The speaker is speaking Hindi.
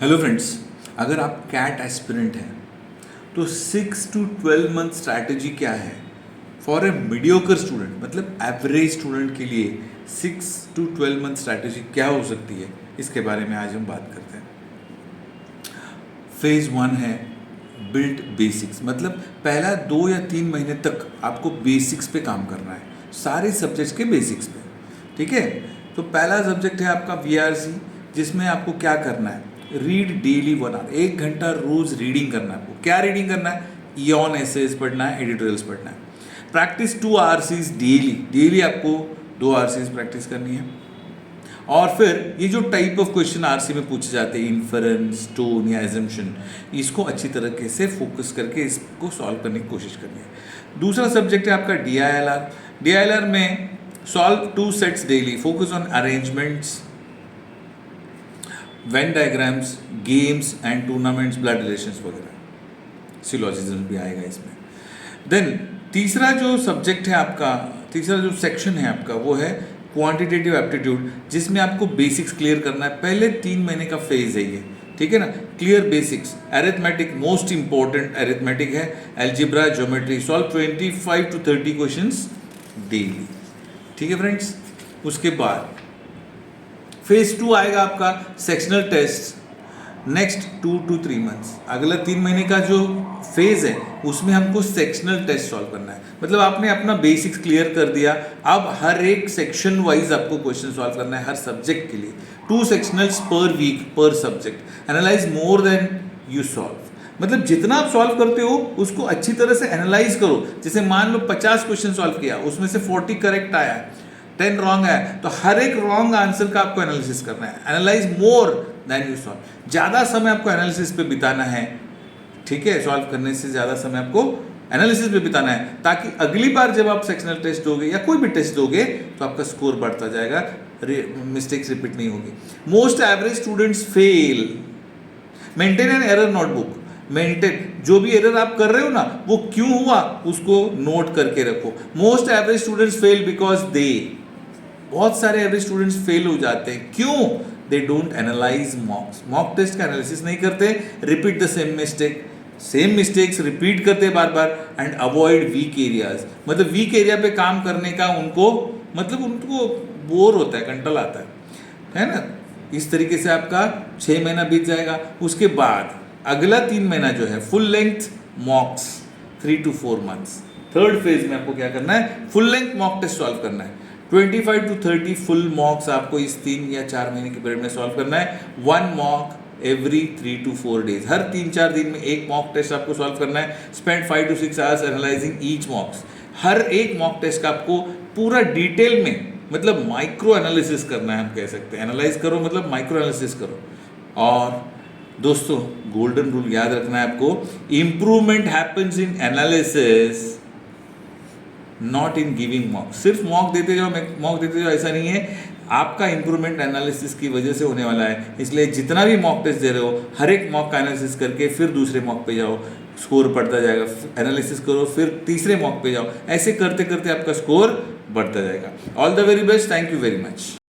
हेलो फ्रेंड्स, अगर आप कैट एस्पिरेंट हैं तो 6 to 12 मंथ स्ट्रैटेजी क्या है फॉर ए मीडियोकर स्टूडेंट, मतलब एवरेज स्टूडेंट के लिए 6 to 12 मंथ स्ट्रैटेजी क्या हो सकती है, इसके बारे में आज हम बात करते हैं। फेज 1 है बिल्ड बेसिक्स, मतलब पहला 2 या 3 महीने तक आपको बेसिक्स पे काम करना है, सारे सब्जेक्ट्स के बेसिक्स पे। ठीक है, तो पहला सब्जेक्ट है आपका VRC, जिसमें आपको क्या करना है, रीड डेली 1 आवर, 1 घंटा रोज रीडिंग करना है। आपको क्या रीडिंग करना है, इयॉन एसेज पढ़ना है, एडिटोरियल्स पढ़ना है। प्रैक्टिस 2 RCs डेली आपको 2 RCs प्रैक्टिस करनी है। और फिर ये जो टाइप ऑफ क्वेश्चन आरसी में पूछे जाते हैं, इन्फरेंस, टोन या एजम्पशन, इसको अच्छी तरीके से फोकस करके इसको सॉल्व करने की कोशिश करनी है। दूसरा सब्जेक्ट है आपका DILR में solve 2 sets daily, focus on arrangements, Venn diagrams, games and tournaments, blood relations वगैरह, सिलोजिज्म भी आएगा इसमें। देन तीसरा जो सब्जेक्ट है आपका, तीसरा जो सेक्शन है आपका, वो है क्वांटिटेटिव एप्टीट्यूड, जिसमें आपको बेसिक्स क्लियर करना है। पहले 3 महीने का फेज है ये, ठीक है ना। Clear basics, arithmetic, most important arithmetic है, algebra, geometry, solve 25 to 30 questions daily. ठीक है फ्रेंड्स, उसके बाद फेज 2 आएगा आपका sectional test, next 2 to 3 months. अगला 3 महीने का जो फेज है उसमें हमको सेक्शनल टेस्ट सॉल्व करना है, मतलब आपने अपना बेसिक्स क्लियर कर दिया, अब हर एक सेक्शन वाइज आपको क्वेश्चन सॉल्व करना है हर सब्जेक्ट के लिए। 2 सेक्शनल्स पर वीक पर subject. Analyse more than you solve, मतलब जितना आप सॉल्व करते हो उसको अच्छी तरह से एनालाइज करो। जैसे मान लो 50 क्वेश्चन सॉल्व किया, उसमें से 40 करेक्ट आया, 10 रॉन्ग है, तो हर एक रॉन्ग आंसर का आपको एनालिसिस करना है। Analyse more than you solve, ज़्यादा समय आपको एनालिसिस पे बिताना है। ठीक है, सॉल्व करने से ज़्यादा समय आपको एनालिसिस पे बिताना है, ताकि अगली बार जब आप सेक्शनल टेस्ट दोगे या कोई भी टेस्ट दोगे तो आपका स्कोर बढ़ता जाएगा, मिस्टेक्स रिपीट नहीं होगी। Most average students fail. Maintain an error notebook, maintain जो भी एरर आप कर रहे हो ना, वो क्यों हुआ उसको नोट करके रखो। Most average students fail because they, बहुत सारे एवरेज स्टूडेंट्स फेल हो जाते हैं, क्यों? They don't analyse mocks, mock test का एनालिसिस नहीं करते, repeat the same mistakes repeat करते बार बार, एंड अवॉइड वीक एरियाज, मतलब वीक एरिया पे काम करने का उनको बोर होता है, कंटल आता है ना। इस तरीके से आपका 6 महीना बीत जाएगा। उसके बाद अगला 3 महीना जो है full length mocks, 3 to 4 months. Third phase में आपको क्या करना है, full length mock test solve करना है। 25 to 30 फुल मॉक्स आपको इस 3 या 4 महीने के पीरियड में सॉल्व करना है। 1 मॉक एवरी 3 to 4 डेज, हर 3-4 दिन में एक मॉक टेस्ट आपको सॉल्व करना है। Spend 5 to 6 hours analysing each mocks, हर एक मॉक टेस्ट का आपको पूरा डिटेल में, मतलब माइक्रो एनालिसिस करना है, हम कह सकते हैं। एनालाइज करो मतलब माइक्रो एनालिसिस करो। और दोस्तों, गोल्डन रूल याद रखना है आपको, improvement happens in analysis not in giving mock. सिर्फ मॉक देते जाओ ऐसा नहीं है, आपका इंप्रूवमेंट एनालिसिस की वजह से होने वाला है। इसलिए जितना भी मॉक टेस्ट दे रहे हो, हर एक मॉक का एनालिसिस करके फिर दूसरे मॉक पे जाओ, स्कोर बढ़ता जाएगा। एनालिसिस करो, फिर तीसरे मॉक पे जाओ, ऐसे करते करते आपका स्कोर बढ़ता जाएगा। All the very best, thank you very much.